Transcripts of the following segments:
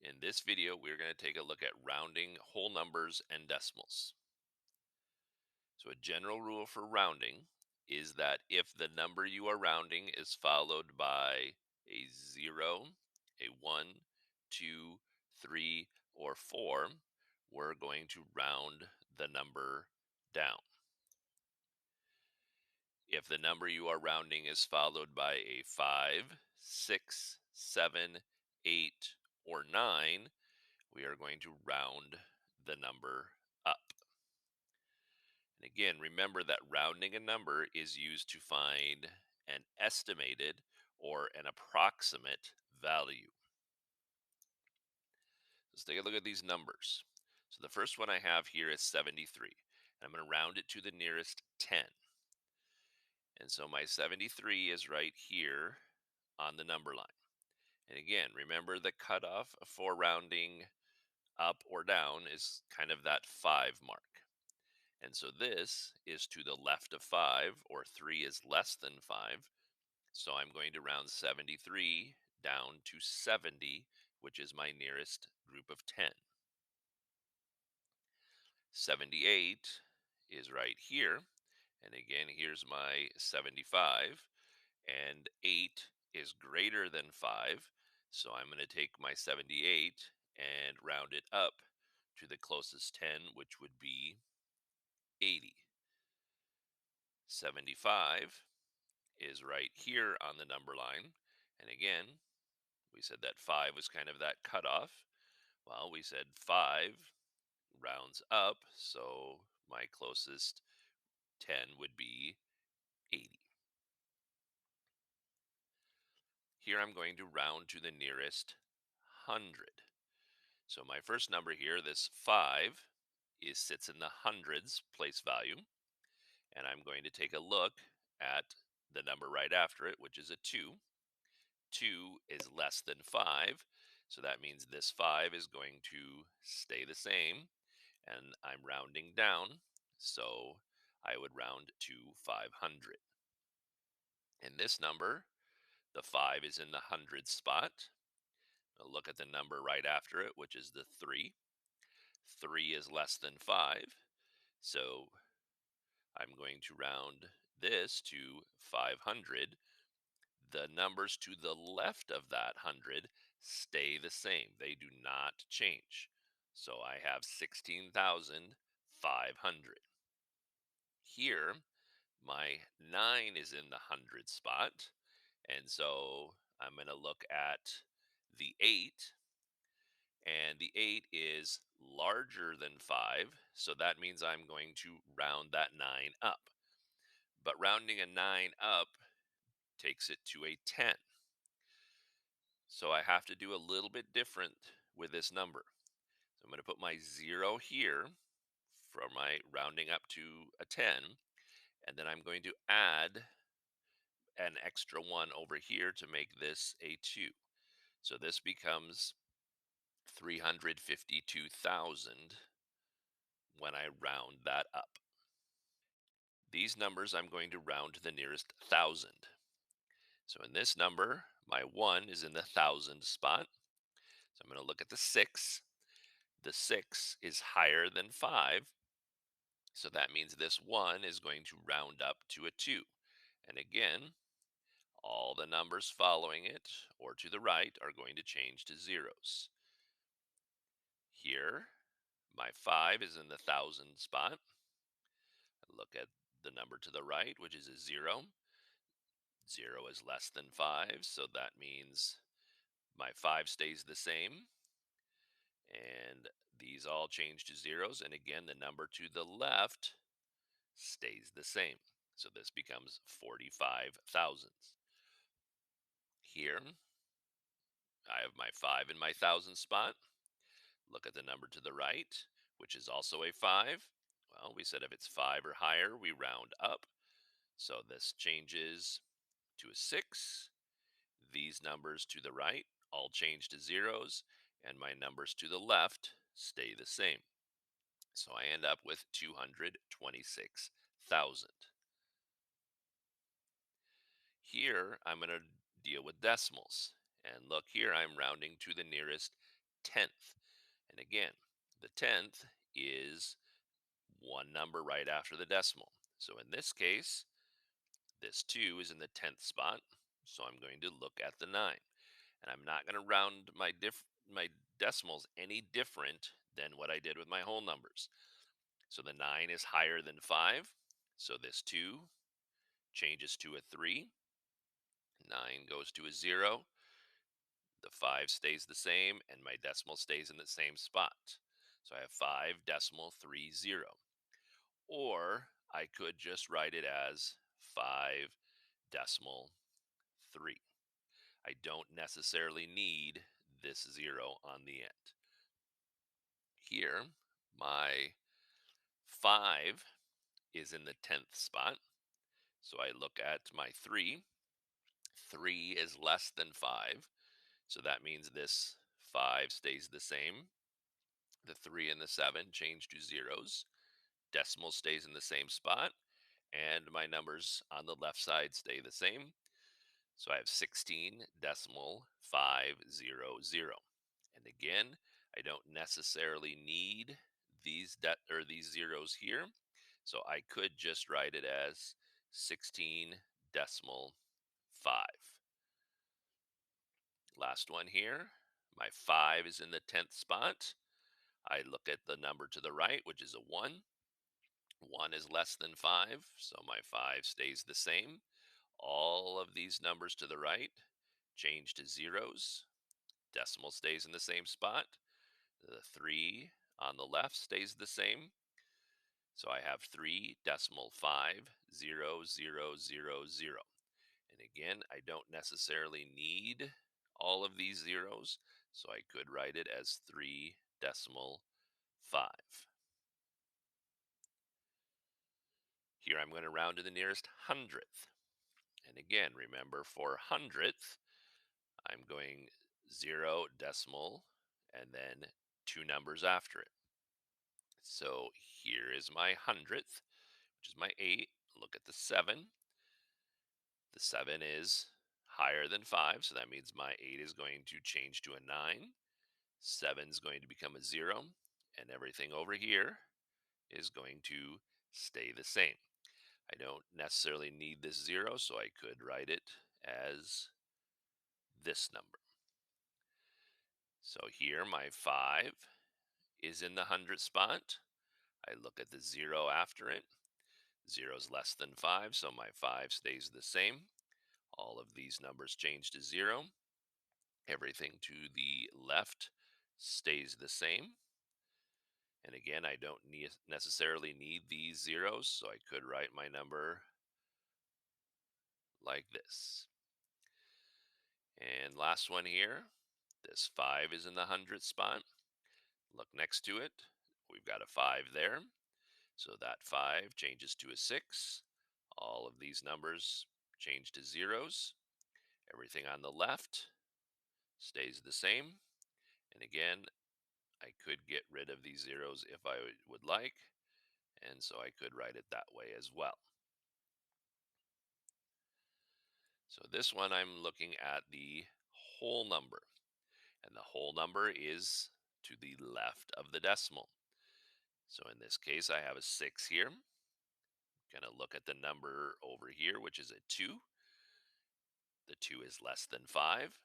In this video, we're going to take a look at rounding whole numbers and decimals. So a general rule for rounding is that if the number you are rounding is followed by a 0, a 1, 2, 3, or 4, we're going to round the number down. If the number you are rounding is followed by a 5, 6, 7, 8, or 9, we are going to round the number up. And again, remember that rounding a number is used to find an estimated or an approximate value. Let's take a look at these numbers. So the first one I have here is 73. I'm going to round it to the nearest 10. And so my 73 is right here on the number line. And again, remember the cutoff for rounding up or down is kind of that 5 mark. And so this is to the left of 5, or 3 is less than 5. So I'm going to round 73 down to 70, which is my nearest group of 10. 78 is right here. And again, here's my 75. And 8 is greater than 5. So I'm going to take my 78 and round it up to the closest 10, which would be 80. 75 is right here on the number line. And again, we said that 5 was kind of that cutoff. Well, we said 5 rounds up, so my closest 10 would be 80. Here I'm going to round to the nearest 100. So my first number here, this 5, sits in the hundreds place value. And I'm going to take a look at the number right after it, which is a 2. 2 is less than 5. So that means this 5 is going to stay the same. And I'm rounding down. So I would round to 500. And this number, the 5 is in the hundred spot. I'll look at the number right after it, which is the 3. 3 is less than 5. So I'm going to round this to 500. The numbers to the left of that 100 stay the same. They do not change. So I have 16,500. Here, my 9 is in the hundred spot. And so I'm going to look at the 8. And the 8 is larger than 5. So that means I'm going to round that 9 up. But rounding a 9 up takes it to a 10. So I have to do a little bit different with this number. So I'm going to put my 0 here for my rounding up to a 10. And then I'm going to add an extra 1 over here to make this a 2. So this becomes 352,000 when I round that up. These numbers I'm going to round to the nearest 1,000. So in this number, my 1 is in the 1,000 spot. So I'm going to look at the 6. The 6 is higher than 5. So that means this 1 is going to round up to a 2. And again, all the numbers following it or to the right are going to change to zeros. Here, my 5 is in the 1,000 spot. Look at the number to the right, which is a 0. 0 is less than 5, so that means my 5 stays the same. And these all change to zeros. And again, the number to the left stays the same. So this becomes 45,000. Here, I have my 5 in my 1,000 spot. Look at the number to the right, which is also a 5. Well, we said if it's 5 or higher, we round up. So this changes to a 6. These numbers to the right all change to zeros, and my numbers to the left stay the same. So I end up with 226,000. Here, I'm going to deal with decimals. And look here, I'm rounding to the nearest tenth. And again, the tenth is one number right after the decimal. So in this case, this 2 is in the tenth spot. So I'm going to look at the 9. And I'm not going to round my decimals any different than what I did with my whole numbers. So the 9 is higher than 5. So this 2 changes to a 3. 9 goes to a 0. The 5 stays the same, and my decimal stays in the same spot. So I have 5.30. Or I could just write it as 5.3. I don't necessarily need this 0 on the end. Here, my 5 is in the 10th spot. So I look at my 3. 3 is less than 5. So that means this 5 stays the same. The 3 and the 7 change to zeros. Decimal stays in the same spot. And my numbers on the left side stay the same. So I have 16.500. And again, I don't necessarily need these zeros here. So I could just write it as 16.5. Last one here. My 5 is in the 10th spot. I look at the number to the right, which is a 1. 1 is less than 5, so my 5 stays the same. All of these numbers to the right change to zeros. Decimal stays in the same spot. The 3 on the left stays the same. So I have 3.50000. And again, I don't necessarily need all of these zeros, so I could write it as 3.5. Here I'm going to round to the nearest hundredth. And again, remember for hundredth, I'm going 0 decimal and then 2 numbers after it. So here is my hundredth, which is my 8. Look at the 7. The 7 is higher than 5, so that means my 8 is going to change to a 9. 7 is going to become a 0, and everything over here is going to stay the same. I don't necessarily need this 0, so I could write it as this number. So here my 5 is in the hundredth spot. I look at the 0 after it. 0 is less than 5, so my 5 stays the same. All of these numbers change to 0. Everything to the left stays the same. And again, I don't necessarily need these zeros, so I could write my number like this. And last one here, this 5 is in the hundredth spot. Look next to it. We've got a 5 there. So that 5 changes to a 6. All of these numbers change to zeros. Everything on the left stays the same. And again, I could get rid of these zeros if I would like. And so I could write it that way as well. So this one, I'm looking at the whole number. And the whole number is to the left of the decimal. So in this case, I have a 6 here. Going to look at the number over here, which is a 2. The 2 is less than 5.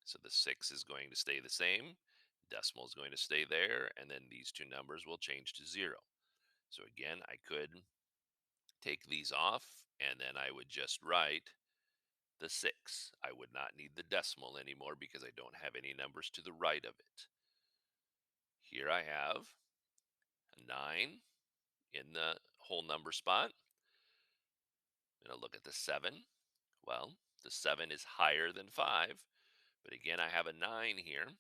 So the 6 is going to stay the same. Decimal is going to stay there. And then these two numbers will change to 0. So again, I could take these off and then I would just write the 6. I would not need the decimal anymore because I don't have any numbers to the right of it. Here I have a 9 in the whole number spot. I'm going to look at the 7. Well, the 7 is higher than 5, but again, I have a 9 here.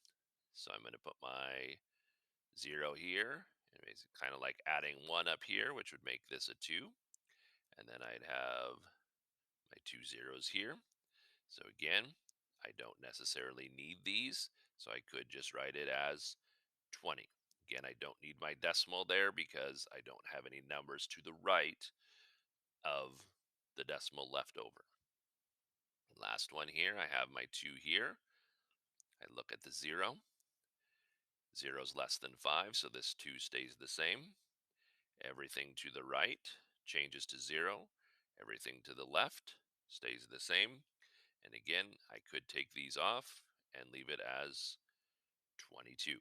So I'm going to put my 0 here. And it's kind of like adding 1 up here, which would make this a 2. And then I'd have my 2 zeros here. So again, I don't necessarily need these. So I could just write it as 20. Again, I don't need my decimal there because I don't have any numbers to the right of the decimal left over. Last one here, I have my 2 here. I look at the 0. 0 is less than 5, so this 2 stays the same. Everything to the right changes to 0. Everything to the left stays the same. And again, I could take these off and leave it as 22.